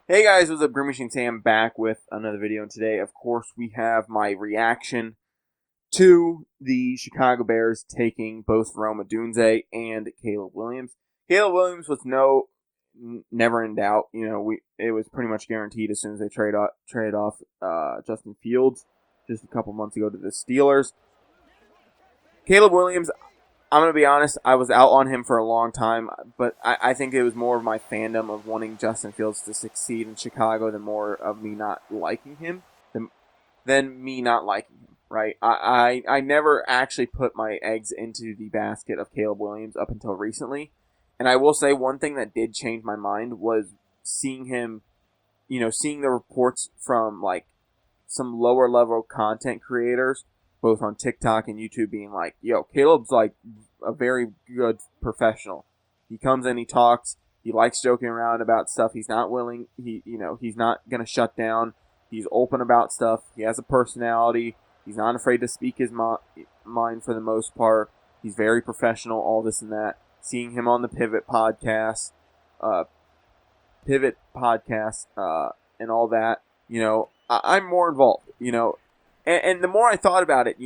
Hey guys, what's up? GreenMachineSam back with another video, and today, of course, we have my reaction to the Chicago Bears taking both Odunze and Caleb Williams. Caleb Williams was never in doubt. It was pretty much guaranteed as soon as they traded off Justin Fields just a couple months ago to the Steelers. Caleb Williams, I'm going to be honest, I was out on him for a long time, but I think it was more of my fandom of wanting Justin Fields to succeed in Chicago than more of me not liking him than me not liking him, right? I never actually put my eggs into the basket of Caleb Williams up until recently. And I will say one thing that did change my mind was seeing him, seeing the reports from like some lower level content creators, both on TikTok and YouTube, being like, yo, Caleb's like a very good professional. He comes in, he talks, he likes joking around about stuff. He's not willing, he's not going to shut down. He's open about stuff. He has a personality. He's not afraid to speak his mind for the most part. He's very professional, all this and that. Seeing him on the Pivot podcast, and all that, I'm more involved, and the more I thought about it,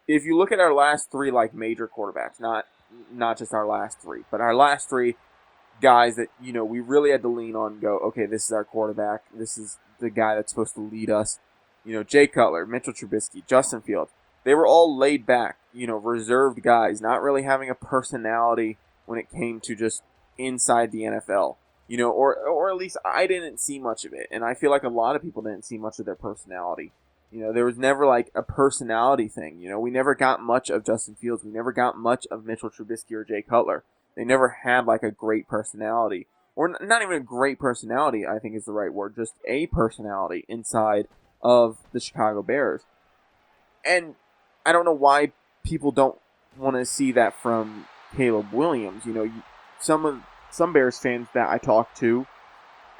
if you look at our last three like major quarterbacks, not just our last three, but our last three guys that we really had to lean on and go, okay, this is our quarterback. This is the guy that's supposed to lead us. Jay Cutler, Mitchell Trubisky, Justin Fields. They were all laid back, reserved guys, not really having a personality when it came to just inside the NFL. Or at least I didn't see much of it, and I feel like a lot of people didn't see much of their personality. There was never like a personality thing. We never got much of Justin Fields. We never got much of Mitchell Trubisky or Jay Cutler. They never had like a great personality. Or not even a great personality, I think is the right word. Just a personality inside of the Chicago Bears. And I don't know why people don't want to see that from Caleb Williams. Some Bears fans that I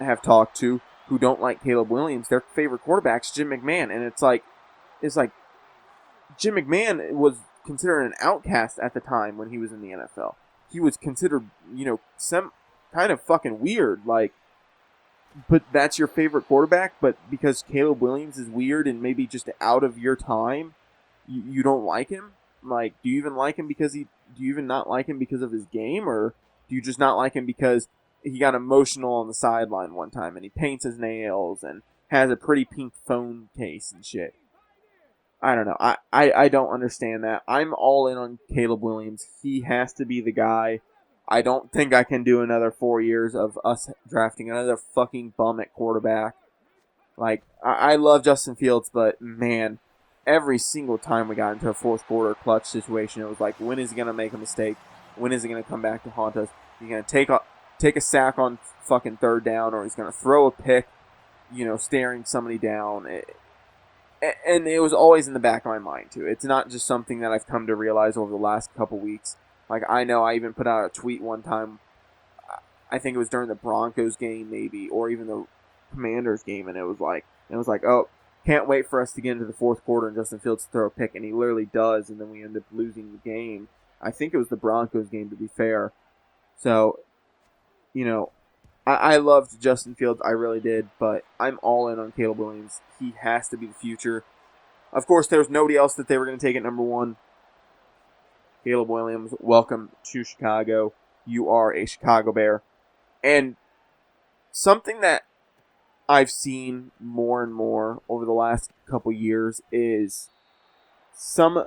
have talked to, who don't like Caleb Williams, their favorite quarterback's Jim McMahon, and it's like Jim McMahon was considered an outcast at the time when he was in the NFL. He was considered, some kind of fucking weird, but that's your favorite quarterback, but because Caleb Williams is weird and maybe just out of your time, you don't like him? Like, do you even like him do you even not like him because of his game, or do you just not like him because he got emotional on the sideline one time and he paints his nails and has a pretty pink phone case and shit? I don't know. I don't understand that. I'm all in on Caleb Williams. He has to be the guy. I don't think I can do another 4 years of us drafting another fucking bum at quarterback. Like, I love Justin Fields, but man, every single time we got into a fourth quarter clutch situation, it was like, when is he going to make a mistake? When is he going to come back to haunt us? He's going to take a sack on fucking third down, or he's going to throw a pick, staring somebody down. And it was always in the back of my mind, too. It's not just something that I've come to realize over the last couple weeks. Like, I know I even put out a tweet one time, I think it was during the Broncos game, maybe, or even the Commanders game, and it was like, oh, can't wait for us to get into the fourth quarter and Justin Fields to throw a pick, and he literally does, and then we end up losing the game. I think it was the Broncos game, to be fair. So, I loved Justin Fields, I really did, but I'm all in on Caleb Williams. He has to be the future. Of course, there was nobody else that they were going to take at number one. Caleb Williams, welcome to Chicago. You are a Chicago Bear. And something that I've seen more and more over the last couple years is some,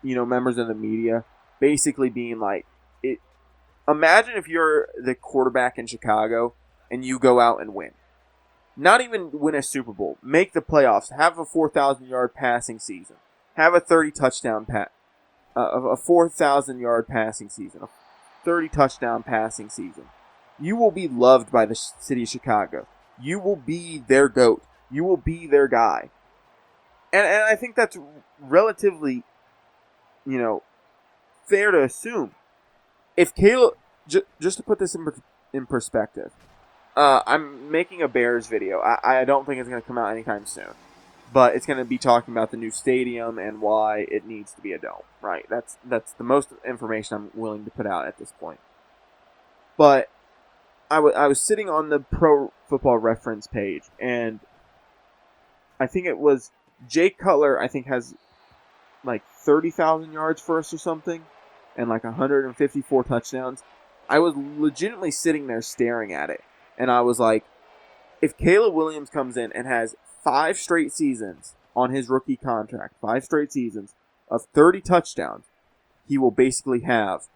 members of the media basically being like, imagine if you're the quarterback in Chicago and you go out and win. Not even win a Super Bowl. Make the playoffs. Have a 4,000-yard passing season. Have a 30-touchdown a 4,000-yard passing season. A 30-touchdown passing season. You will be loved by the city of Chicago. You will be their GOAT. You will be their guy. And I think that's relatively, fair to assume. If Caleb, just to put this in perspective, I'm making a Bears video. I don't think it's going to come out anytime soon. But it's going to be talking about the new stadium and why it needs to be a dome, right? That's the most information I'm willing to put out at this point. But I was sitting on the Pro Football Reference page, and I think it was Jay Cutler, I think, has like 30,000 yards for us or something, and like 154 touchdowns. I was legitimately sitting there staring at it, and I was like, if Caleb Williams comes in and has 5 straight seasons on his rookie contract, 5 straight seasons of 30 touchdowns, he will basically have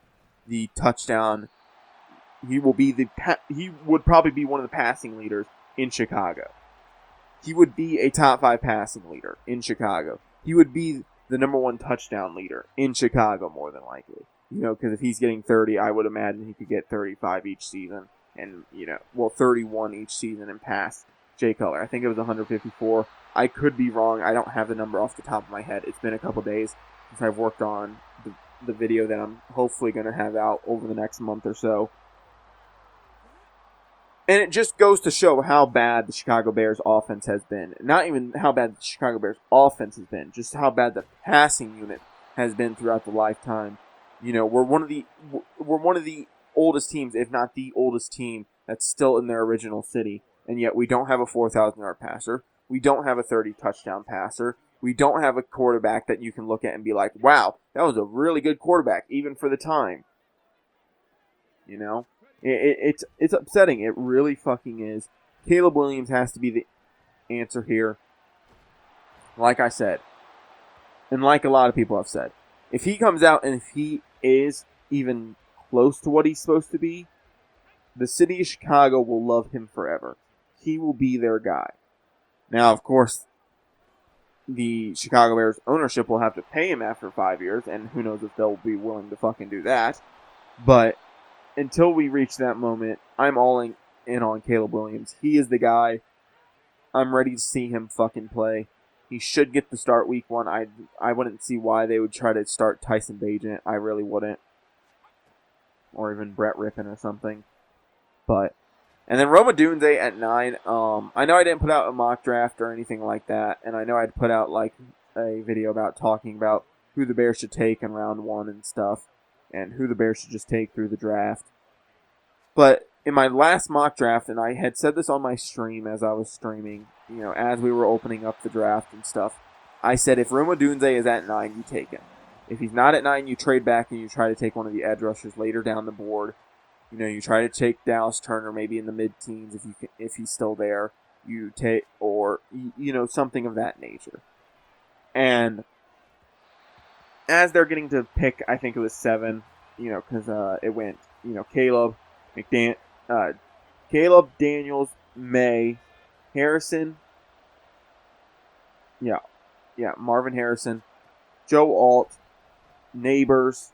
the touchdown. He would probably be one of the passing leaders in Chicago. He would be a top 5 passing leader in Chicago. He would be the number 1 touchdown leader in Chicago, more than likely. Because if he's getting 30, I would imagine he could get 35 each season. And, 31 each season and pass Jay Cutler. I think it was 154. I could be wrong. I don't have the number off the top of my head. It's been a couple days since I've worked on the video that I'm hopefully going to have out over the next month or so. And it just goes to show how bad the Chicago Bears offense has been. Not even how bad the Chicago Bears offense has been, just how bad the passing unit has been throughout the lifetime. We're one of the oldest teams, if not the oldest team, that's still in their original city, and yet we don't have a 4,000-yard passer. We don't have a 30-touchdown passer. We don't have a quarterback that you can look at and be like, wow, that was a really good quarterback, even for the time. It's upsetting. It really fucking is. Caleb Williams has to be the answer here. Like I said, and like a lot of people have said, if he comes out and if he is even close to what he's supposed to be, the city of Chicago will love him forever. He will be their guy. Now, of course, the Chicago Bears ownership will have to pay him after 5 years, and who knows if they'll be willing to fucking do that. But until we reach that moment, I'm all in on Caleb Williams. He is the guy. I'm ready to see him fucking play. He should get the start week 1. I wouldn't see why they would try to start Tyson Bagent. I really wouldn't. Or even Brett Rippon or something. And then Rome Odunze at 9. I know I didn't put out a mock draft or anything like that. And I know I'd put out like a video about talking about who the Bears should take in round 1 and stuff. And who the Bears should just take through the draft. But in my last mock draft, and I had said this on my stream as I was streaming, as we were opening up the draft and stuff, I said if Rome Odunze is at 9, you take him. If he's not at 9, you trade back and you try to take one of the edge rushers later down the board. You try to take Dallas Turner maybe in the mid-teens if he's still there. You take, or, something of that nature. And as they're getting to pick, I think it was 7, because it went, Caleb, Daniels, May, Harrison, Marvin Harrison, Joe Alt, Neighbors,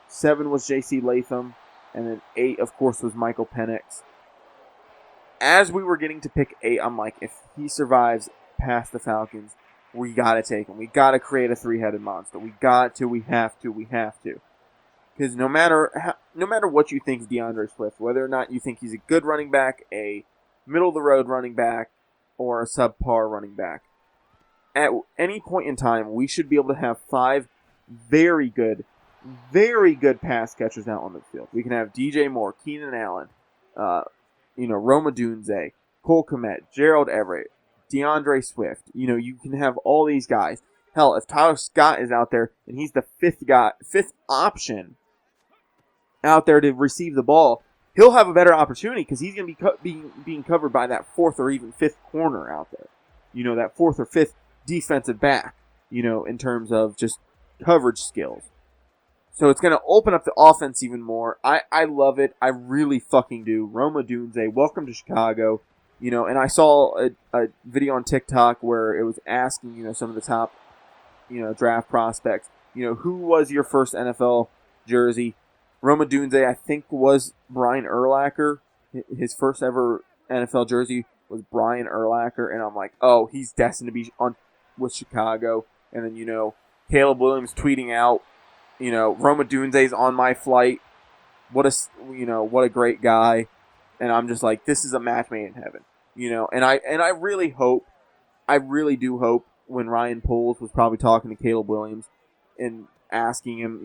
7 was J.C. Latham, and then 8, of course, was Michael Penix. As we were getting to pick 8, I'm like, if he survives past the Falcons, we got to take him. We got to create a 3-headed monster. We have to. Because no matter what you think of DeAndre Swift, whether or not you think he's a good running back, a middle-of-the-road running back, or a subpar running back, at any point in time, we should be able to have 5 very good pass catchers out on the field. We can have DJ Moore, Keenan Allen, Rome Odunze, Cole Kmet, Gerald Everett, DeAndre Swift. You can have all these guys. Hell, if Tyler Scott is out there and he's the fifth option out there to receive the ball, he'll have a better opportunity because he's going to be being covered by that 4th or even 5th corner out there. That 4th or 5th defensive back, in terms of just coverage skills. So it's going to open up the offense even more. I love it. I really fucking do. Rome Odunze, welcome to Chicago. And I saw a video on TikTok where it was asking, some of the top, draft prospects, who was your first NFL jersey? Rome Odunze, I think, was Brian Urlacher. His first ever NFL jersey was Brian Urlacher. And I'm like, oh, he's destined to be on with Chicago. And then, Caleb Williams tweeting out, Rome Odunze's on my flight. What a great guy. And I'm just like, this is a match made in heaven. And I really do hope when Ryan Poles was probably talking to Caleb Williams and asking him,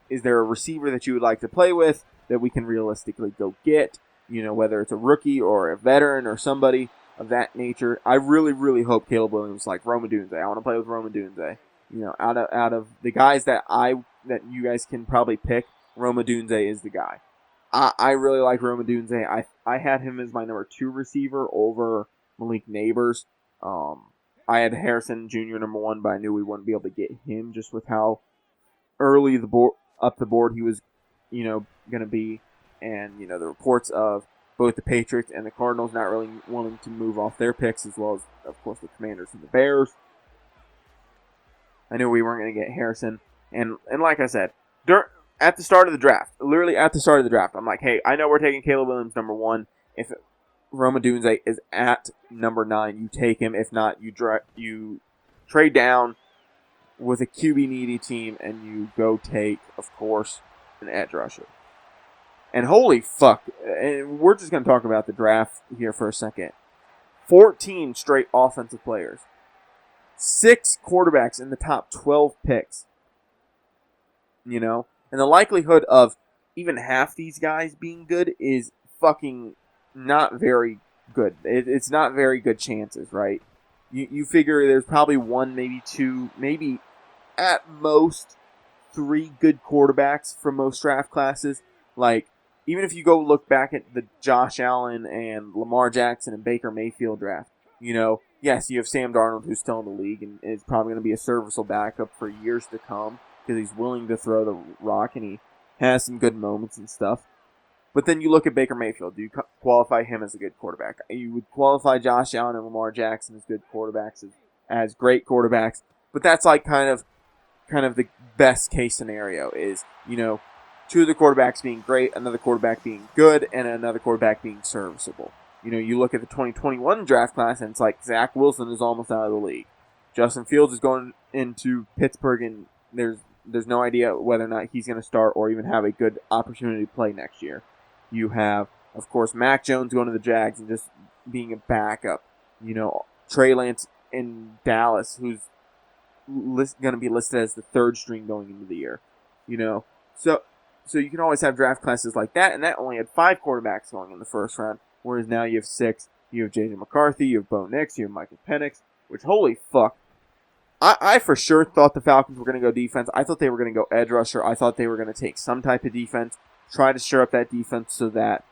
is there a receiver that you would like to play with that we can realistically go get? whether it's a rookie or a veteran or somebody of that nature. I really, really hope Caleb Williams like Rome Odunze. I want to play with Rome Odunze. Out of the guys that you guys can probably pick, Rome Odunze is the guy. I really like Rome Odunze. I had him as my number 2 receiver over Malik Neighbors. I had Harrison Jr. number 1, but I knew we wouldn't be able to get him just with how early up the board he was, going to be. And, the reports of both the Patriots and the Cardinals not really wanting to move off their picks, as well as, of course, the Commanders and the Bears. I knew we weren't going to get Harrison. And like I said, at the start of the draft, literally at the start of the draft, I'm like, hey, I know we're taking Caleb Williams number 1. If Rome Odunze is at number 9, you take him. If not, you trade down with a QB needy team and you go take, of course, an edge rusher. And holy fuck, and we're just going to talk about the draft here for a second. 14 straight offensive players. 6 quarterbacks in the top 12 picks. And the likelihood of even half these guys being good is fucking not very good. It's not very good chances, right? You figure there's probably 1, maybe 2, maybe at most 3 good quarterbacks from most draft classes. Like, even if you go look back at the Josh Allen and Lamar Jackson and Baker Mayfield draft, yes, you have Sam Darnold who's still in the league and is probably going to be a serviceable backup for years to come because he's willing to throw the rock and he has some good moments and stuff. But then you look at Baker Mayfield. Do you qualify him as a good quarterback? You would qualify Josh Allen and Lamar Jackson as good quarterbacks, as great quarterbacks. But that's like kind of the best case scenario is, 2 of the quarterbacks being great, another quarterback being good, and another quarterback being serviceable. You look at the 2021 draft class, and it's like Zach Wilson is almost out of the league. Justin Fields is going into Pittsburgh, and there's no idea whether or not he's going to start or even have a good opportunity to play next year. You have, of course, Mac Jones going to the Jags and just being a backup. Trey Lance in Dallas, who's going to be listed as the 3rd string going into the year. So you can always have draft classes like that, and that only had 5 quarterbacks going in the first round, whereas now you have 6. You have J.J. McCarthy, you have Bo Nix, you have Michael Penix, which, holy fuck. I for sure thought the Falcons were going to go defense. I thought they were going to go edge rusher. I thought they were going to take some type of defense, try to stir up that defense so that,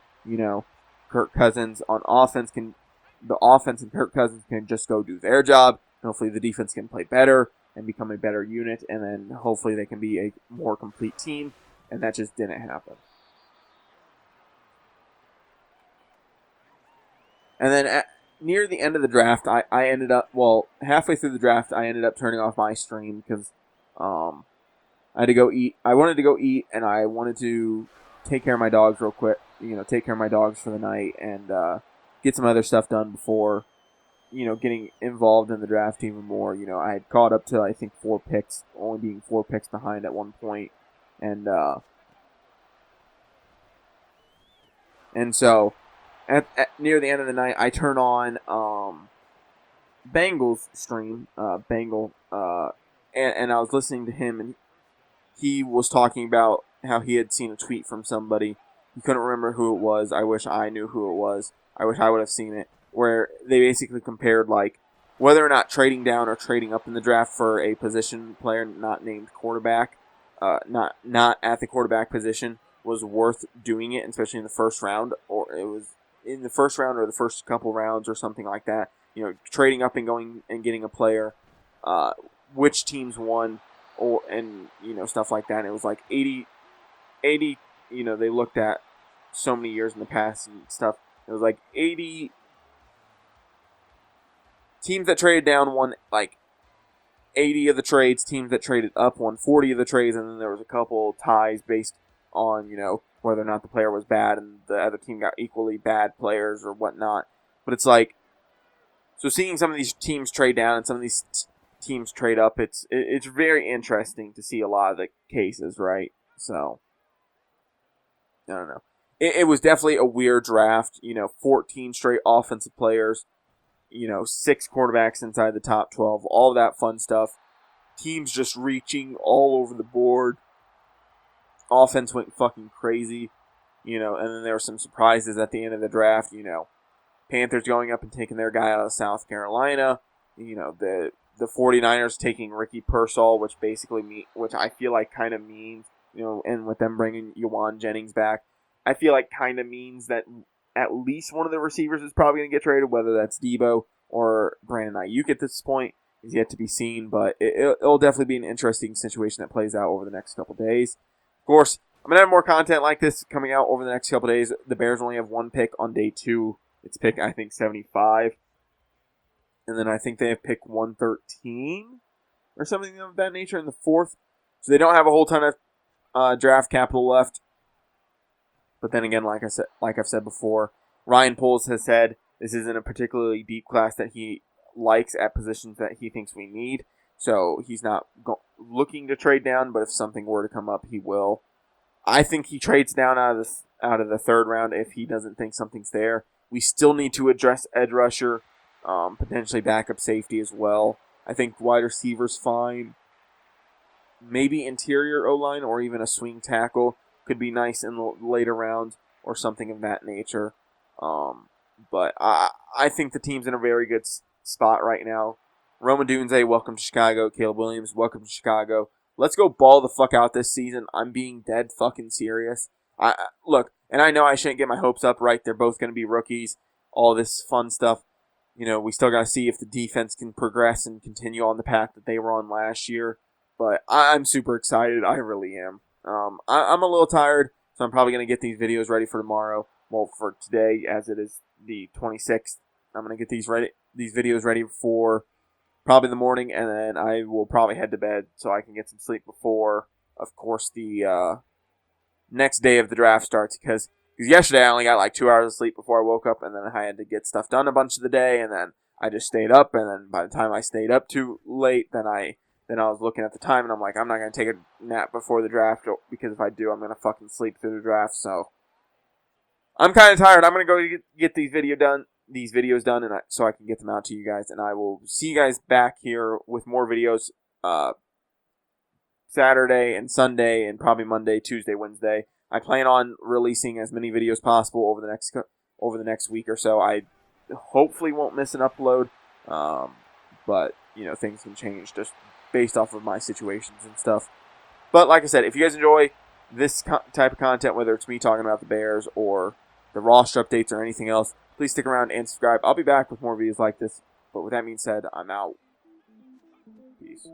Kirk Cousins on offense the offense and Kirk Cousins can just go do their job. Hopefully the defense can play better and become a better unit, and then hopefully they can be a more complete team. And that just didn't happen. And then near the end of the draft, I ended up, halfway through the draft, I ended up turning off my stream because I had to go eat. I wanted to go eat, and I wanted to take care of my dogs real quick. Take care of my dogs for the night and get some other stuff done before, getting involved in the draft even more. I had caught up to, I think, 4 picks, only being 4 picks behind at one point. And so, at near the end of the night, I turn on Bengals stream, and I was listening to him, and he was talking about how he had seen a tweet from somebody. He couldn't remember who it was. I wish I knew who it was. I wish I would have seen it, where they basically compared like whether or not trading down or trading up in the draft for a position player not named quarterback. Not at the quarterback position was worth doing it, especially in the first round, or it was in the first round or the first couple rounds or something like that. Trading up and going and getting a player, which teams won, and stuff like that. And it was like 80. They looked at so many years in the past and stuff. It was like 80 teams that traded down won like 80 of the trades, teams that traded up won 40 of the trades, and then there was a couple ties based on, whether or not the player was bad and the other team got equally bad players or whatnot. But it's like, so seeing some of these teams trade down and some of these teams trade up, it's very interesting to see a lot of the cases, right? So, I don't know. It was definitely a weird draft, 14 straight offensive players, 6 quarterbacks inside the top 12, all that fun stuff. Teams just reaching all over the board. Offense went fucking crazy. And then there were some surprises at the end of the draft. Panthers going up and taking their guy out of South Carolina. The 49ers taking Ricky Pearsall, which I feel like kind of means, and with them bringing Juwan Jennings back, I feel like kind of means that at least one of the receivers is probably going to get traded, whether that's Debo or Brandon Ayuk at this point is yet to be seen, but it'll definitely be an interesting situation that plays out over the next couple days. Of course, I'm going to have more content like this coming out over the next couple days. The Bears only have one pick on day 2. It's pick, I think, 75. And then I think they have pick 113 or something of that nature in the 4th. So they don't have a whole ton of draft capital left. But then again, like I've said before, Ryan Poles has said this isn't a particularly deep class that he likes at positions that he thinks we need. So he's not looking to trade down, but if something were to come up, he will. I think he trades down out of the 3rd round if he doesn't think something's there. We still need to address edge rusher, potentially backup safety as well. I think wide receiver's fine. Maybe interior O-line or even a swing tackle could be nice in the later rounds or something of that nature. But I think the team's in a very good spot right now. Rome Odunze, welcome to Chicago. Caleb Williams, welcome to Chicago. Let's go ball the fuck out this season. I'm being dead fucking serious. Look, and I know I shouldn't get my hopes up, right? They're both going to be rookies. All this fun stuff. We still got to see if the defense can progress and continue on the path that they were on last year. But I'm super excited. I really am. I'm a little tired, so I'm probably going to get these videos ready for tomorrow. Well, for today, as it is the 26th. I'm going to get these videos ready for probably the morning, and then I will probably head to bed so I can get some sleep before, of course, the next day of the draft starts. Because yesterday I only got like 2 hours of sleep before I woke up, and then I had to get stuff done a bunch of the day, and then I just stayed up, and then by the time I stayed up too late, then I was looking at the time, and I'm like, I'm not going to take a nap before the draft, because if I do, I'm going to fucking sleep through the draft. So I'm kind of tired. I'm going to go get these videos done, and so I can get them out to you guys, and I will see you guys back here with more videos Saturday and Sunday, and probably Monday, Tuesday, Wednesday. I plan on releasing as many videos possible over the next week or so. I hopefully won't miss an upload, but things can change just based off of my situations and stuff. But like I said, if you guys enjoy this type of content, whether it's me talking about the Bears or the roster updates or anything else, please stick around and subscribe. I'll be back with more videos like this. But with that being said, I'm out. Peace.